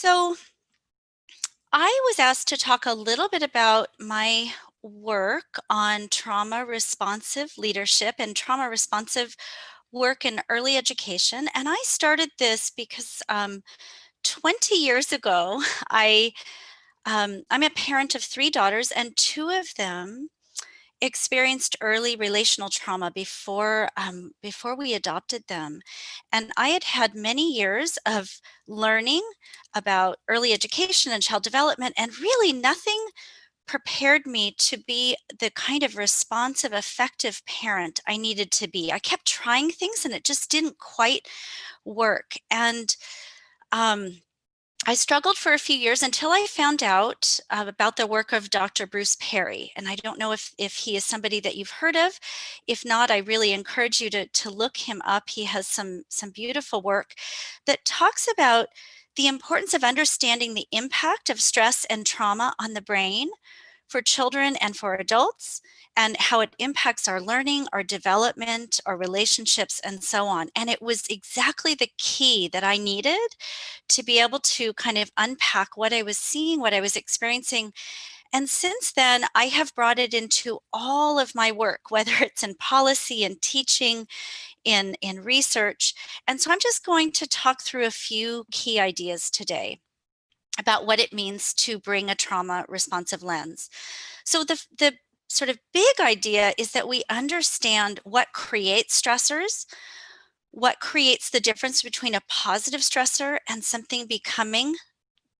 So I was asked to talk a little bit about my work on trauma responsive leadership and trauma responsive work in early education. And I started this because 20 years ago, I'm a parent of three daughters, and two of them experienced early relational trauma before we adopted them. And I had had many years of learning about early education and child development, and really nothing prepared me to be the kind of responsive, effective parent I needed to be. I kept trying things and it just didn't quite work. And I struggled for a few years until I found out about the work of Dr. Bruce Perry. And I don't know if he is somebody that you've heard of. If not, I really encourage you to look him up. He has some beautiful work that talks about the importance of understanding the impact of stress and trauma on the brain for children and for adults, and how it impacts our learning, our development, our relationships, and so on. And it was exactly the key that I needed to be able to kind of unpack what I was seeing, what I was experiencing. And since then, I have brought it into all of my work, whether it's in policy and teaching, in research. And so I'm just going to talk through a few key ideas today about what it means to bring a trauma responsive lens. So the sort of big idea is that we understand what creates stressors, what creates the difference between a positive stressor and something becoming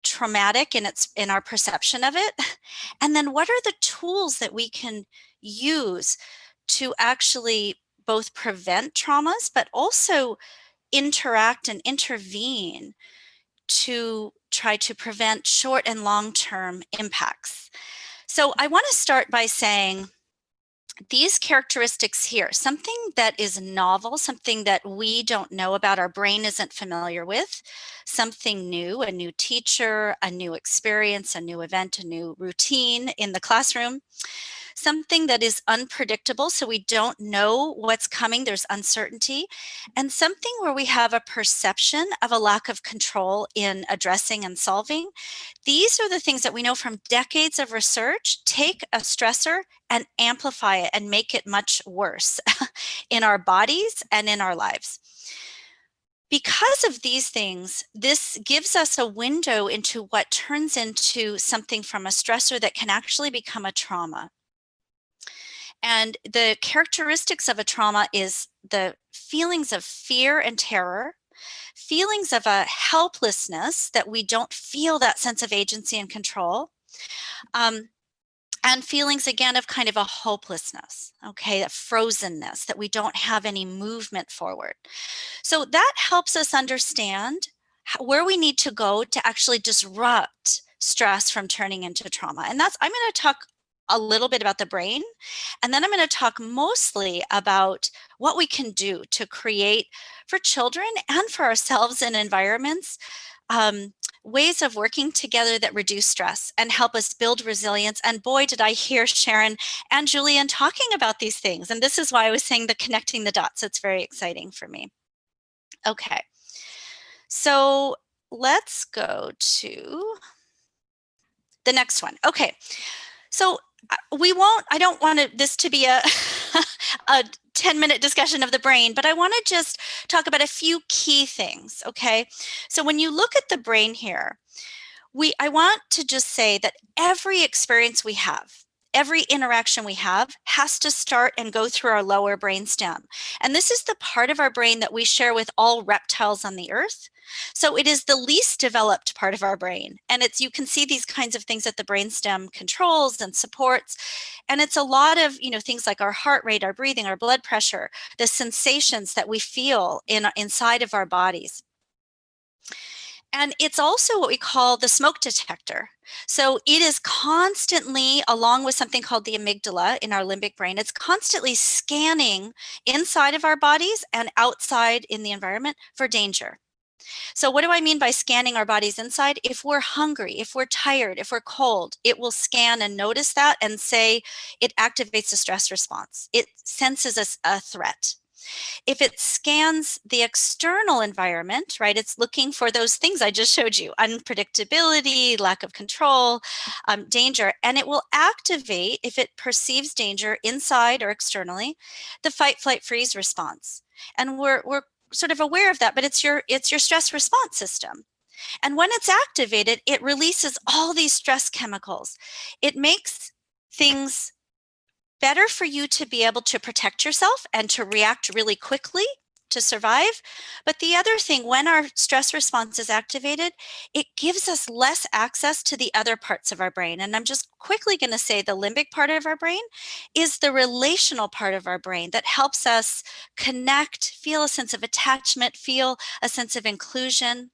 traumatic in our perception of it, and then what are the tools that we can use to actually both prevent traumas but also interact and intervene to try to prevent short and long-term impacts. So I want to start by saying these characteristics here, something that is novel, something that we don't know about, our brain isn't familiar with, something new, a new teacher, a new experience, a new event, a new routine in the classroom, something that is unpredictable, so we don't know what's coming, there's uncertainty, and something where we have a perception of a lack of control in addressing and solving. These are the things that we know from decades of research take a stressor and amplify it and make it much worse in our bodies and in our lives. Because of these things, this gives us a window into what turns into something from a stressor that can actually become a trauma. And the characteristics of a trauma is the feelings of fear and terror, feelings of a helplessness that we don't feel that sense of agency and control, and feelings again of kind of a hopelessness, okay, a frozenness, that we don't have any movement forward. So that helps us understand where we need to go to actually disrupt stress from turning into trauma. And I'm going to talk a little bit about the brain, and then I'm going to talk mostly about what we can do to create for children and for ourselves in environments ways of working together that reduce stress and help us build resilience. And boy, did I hear Sharon and Julian talking about these things. And this is why I was saying the connecting the dots. It's very exciting for me. Okay, so let's go to the next one. Okay, so I don't want this to be a 10-minute discussion of the brain, but I want to just talk about a few key things, okay? So when you look at the brain here, I want to just say that every experience we have, every interaction we have has to start and go through our lower brainstem. And this is the part of our brain that we share with all reptiles on the earth. So it is the least developed part of our brain. And you can see these kinds of things that the brainstem controls and supports. And it's a lot of, things like our heart rate, our breathing, our blood pressure, the sensations that we feel inside of our bodies. And it's also what we call the smoke detector. So it is constantly, along with something called the amygdala in our limbic brain, it's constantly scanning inside of our bodies and outside in the environment for danger. So what do I mean by scanning our bodies inside? If we're hungry, if we're tired, if we're cold, it will scan and notice that and say it activates a stress response. It senses a threat. If it scans the external environment, right, it's looking for those things I just showed you, unpredictability, lack of control, danger, and it will activate, if it perceives danger inside or externally, the fight, flight, freeze response. And we're sort of aware of that, but it's your stress response system. And when it's activated, it releases all these stress chemicals. It makes things better for you to be able to protect yourself and to react really quickly to survive. But the other thing, when our stress response is activated, it gives us less access to the other parts of our brain. And I'm just quickly going to say the limbic part of our brain is the relational part of our brain that helps us connect, feel a sense of attachment, feel a sense of inclusion,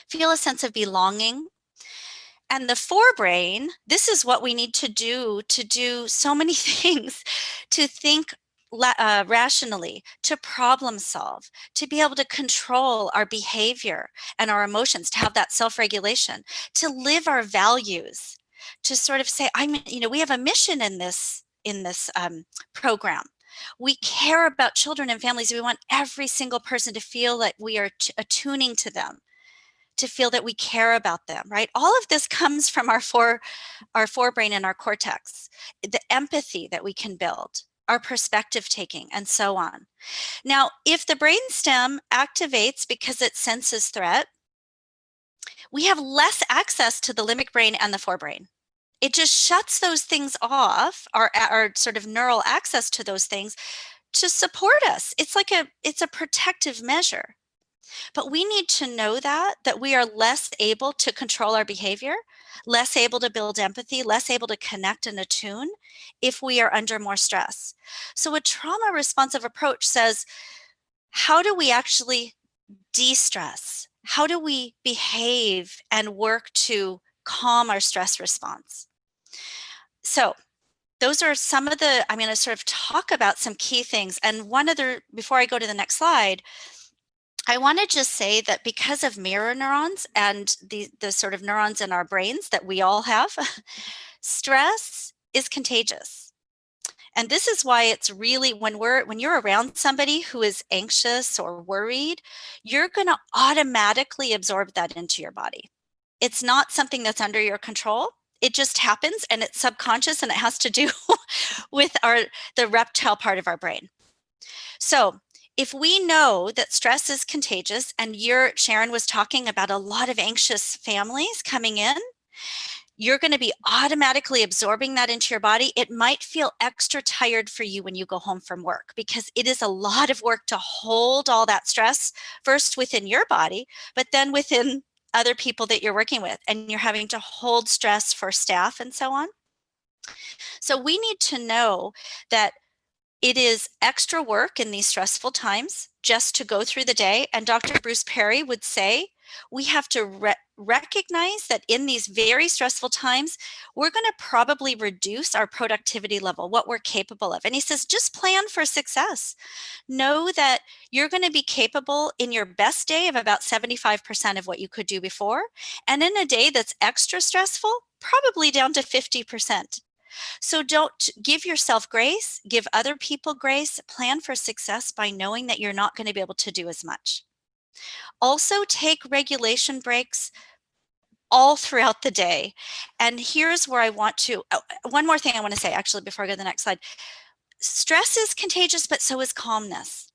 feel a sense of belonging. And the forebrain, this is what we need to do so many things, to think rationally, to problem solve, to be able to control our behavior and our emotions, to have that self-regulation, to live our values, to sort of say, we have a mission in this program. We care about children and families. We want every single person to feel like we are attuning to them, to feel that we care about them, right? All of this comes from our forebrain and our cortex, the empathy that we can build, our perspective taking, and so on. Now, if the brainstem activates because it senses threat, we have less access to the limbic brain and the forebrain. It just shuts those things off, our sort of neural access to those things, to support us. It's a protective measure. But we need to know that we are less able to control our behavior, less able to build empathy, less able to connect and attune if we are under more stress. So a trauma responsive approach says, how do we actually de-stress? How do we behave and work to calm our stress response? So those are some of I'm going to sort of talk about some key things. And before I go to the next slide, I want to just say that because of mirror neurons and the sort of neurons in our brains that we all have, stress is contagious. And this is why it's really, when you're around somebody who is anxious or worried, you're going to automatically absorb that into your body. It's not something that's under your control. It just happens, and it's subconscious, and it has to do with the reptile part of our brain. So if we know that stress is contagious, and Sharon was talking about a lot of anxious families coming in, you're going to be automatically absorbing that into your body. It might feel extra tired for you when you go home from work, because it is a lot of work to hold all that stress, first within your body, but then within other people that you're working with, and you're having to hold stress for staff and so on. So we need to know that it is extra work in these stressful times just to go through the day. And Dr. Bruce Perry would say, we have to recognize that in these very stressful times, we're going to probably reduce our productivity level, what we're capable of. And he says, just plan for success. Know that you're going to be capable in your best day of about 75% of what you could do before. And in a day that's extra stressful, probably down to 50%. So don't give yourself grace, give other people grace, plan for success by knowing that you're not going to be able to do as much. Also, take regulation breaks all throughout the day. And here's where I want to, one more thing I want to say actually before I go to the next slide. Stress is contagious, but so is calmness.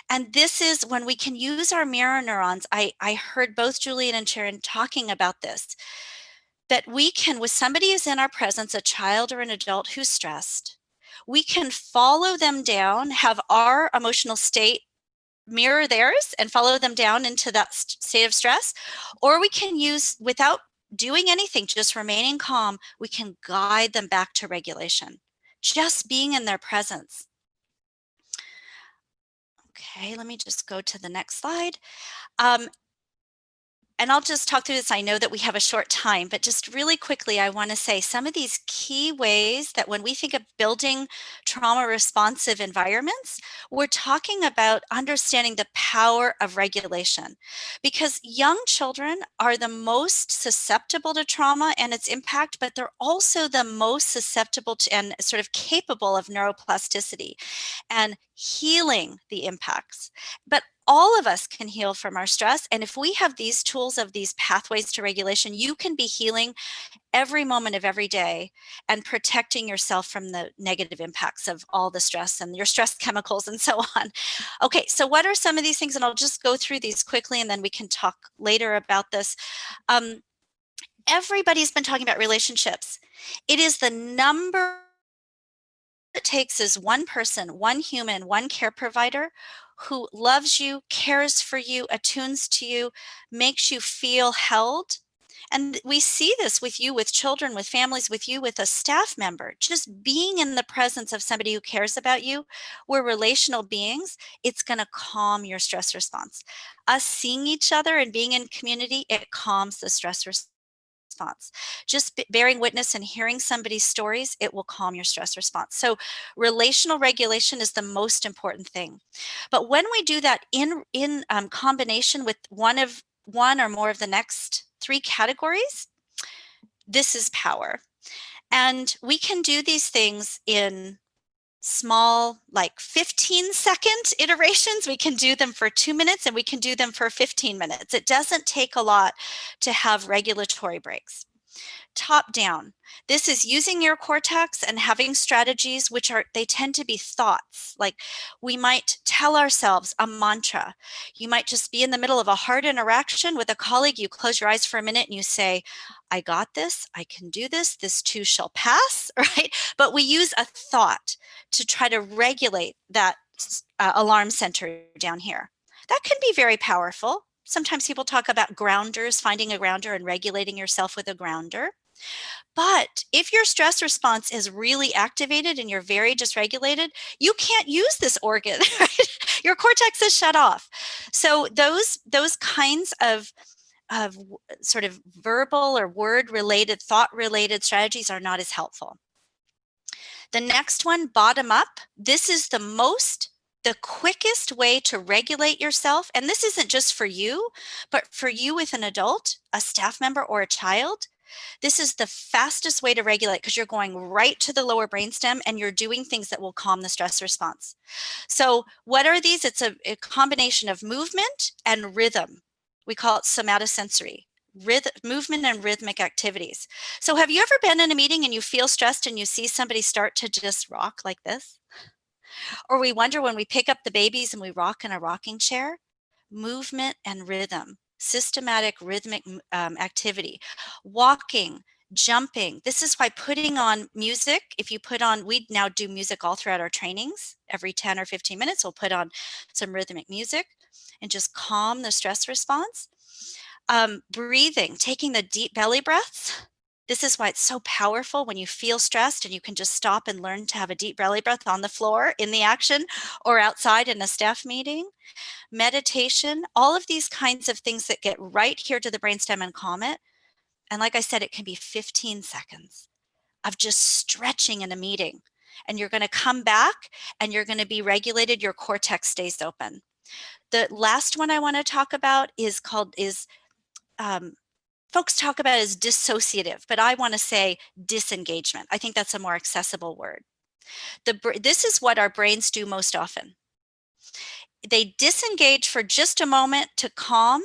And this is when we can use our mirror neurons. I heard both Julie and Sharon talking about this, that we can, with somebody who's in our presence, a child or an adult who's stressed, we can follow them down, have our emotional state mirror theirs and follow them down into that state of stress, or we can use, without doing anything, just remaining calm, we can guide them back to regulation, just being in their presence. Okay, let me just go to the next slide. and I'll just talk through this. I know that we have a short time, but just really quickly, I want to say some of these key ways that when we think of building trauma responsive environments, we're talking about understanding the power of regulation, because young children are the most susceptible to trauma and its impact, but they're also the most susceptible to and sort of capable of neuroplasticity and healing the impacts. But all of us can heal from our stress. And if we have these tools of these pathways to regulation, you can be healing every moment of every day and protecting yourself from the negative impacts of all the stress and your stress chemicals and so on. Okay, so what are some of these things? And I'll just go through these quickly and then we can talk later about this. Everybody's been talking about relationships. It is the number it takes is one person, one human, one care provider who loves you, cares for you, attunes to you, makes you feel held. And we see this with you, with children, with families, with you, with a staff member. Just being in the presence of somebody who cares about you, we're relational beings, it's going to calm your stress response. Us seeing each other and being in community, it calms the stress response. Just bearing witness and hearing somebody's stories, it will calm your stress response. So relational regulation is the most important thing. But when we do that in combination with one or more of the next three categories, this is power. And we can do these things in small, like 15-second iterations. We can do them for 2 minutes and we can do them for 15 minutes. It doesn't take a lot to have regulatory breaks. Top down. This is using your cortex and having strategies which they tend to be thoughts. Like we might tell ourselves a mantra. You might just be in the middle of a hard interaction with a colleague. You close your eyes for a minute and you say, I got this, I can do this, this too shall pass, right? But we use a thought to try to regulate that alarm center down here. That can be very powerful. Sometimes people talk about grounders, finding a grounder and regulating yourself with a grounder. But if your stress response is really activated and you're very dysregulated, you can't use this organ, right? Your cortex is shut off. So those kinds of sort of verbal or word related, thought related strategies are not as helpful. The next one, bottom up. This is the quickest way to regulate yourself. And this isn't just for you, but for you with an adult, a staff member, or a child. This is the fastest way to regulate because you're going right to the lower brainstem and you're doing things that will calm the stress response. So what are these? It's a combination of movement and rhythm. We call it somatosensory. Movement and rhythmic activities. So have you ever been in a meeting and you feel stressed and you see somebody start to just rock like this? Or we wonder when we pick up the babies and we rock in a rocking chair? Movement and rhythm, systematic rhythmic activity, walking, jumping. This is why putting on music, if you put on, we now do music all throughout our trainings. Every 10 or 15 minutes, we'll put on some rhythmic music and just calm the stress response. Breathing, taking the deep belly breaths. This is why it's so powerful when you feel stressed and you can just stop and learn to have a deep belly breath on the floor in the action or outside in a staff meeting. Meditation, all of these kinds of things that get right here to the brainstem and calm it. And like I said, it can be 15 seconds of just stretching in a meeting. And you're going to come back and you're going to be regulated. Your cortex stays open. The last one I want to talk about is folks talk about as dissociative, but I want to say disengagement. I think that's a more accessible word. This is what our brains do most often. They disengage for just a moment to calm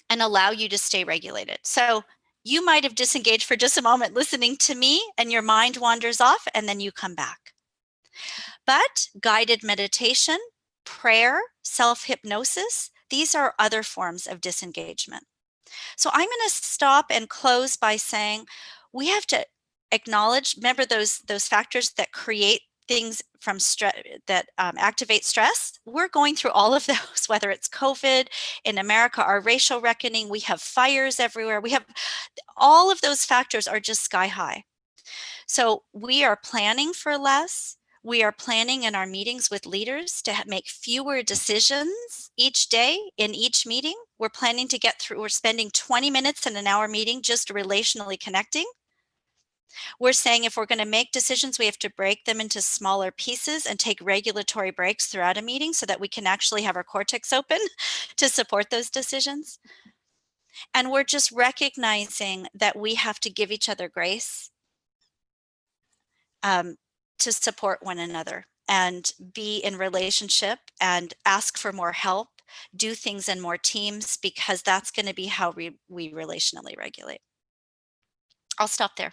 and allow you to stay regulated. So you might have disengaged for just a moment listening to me and your mind wanders off and then you come back. But guided meditation, prayer, self-hypnosis, these are other forms of disengagement. So I'm going to stop and close by saying we have to acknowledge, remember those factors that create things from stress that activate stress. We're going through all of those, whether it's COVID, in America, our racial reckoning, we have fires everywhere. We have all of those factors are just sky high. So we are planning for less. We are planning in our meetings with leaders to make fewer decisions each day in each meeting. we're planning to get through, we're spending 20 minutes in an hour meeting just relationally connecting. We're saying if we're going to make decisions, we have to break them into smaller pieces and take regulatory breaks throughout a meeting so that we can actually have our cortex open to support those decisions. And we're just recognizing that we have to give each other grace um, to support one another and be in relationship and ask for more help, do things in more teams, because that's going to be how we relationally regulate. I'll stop there.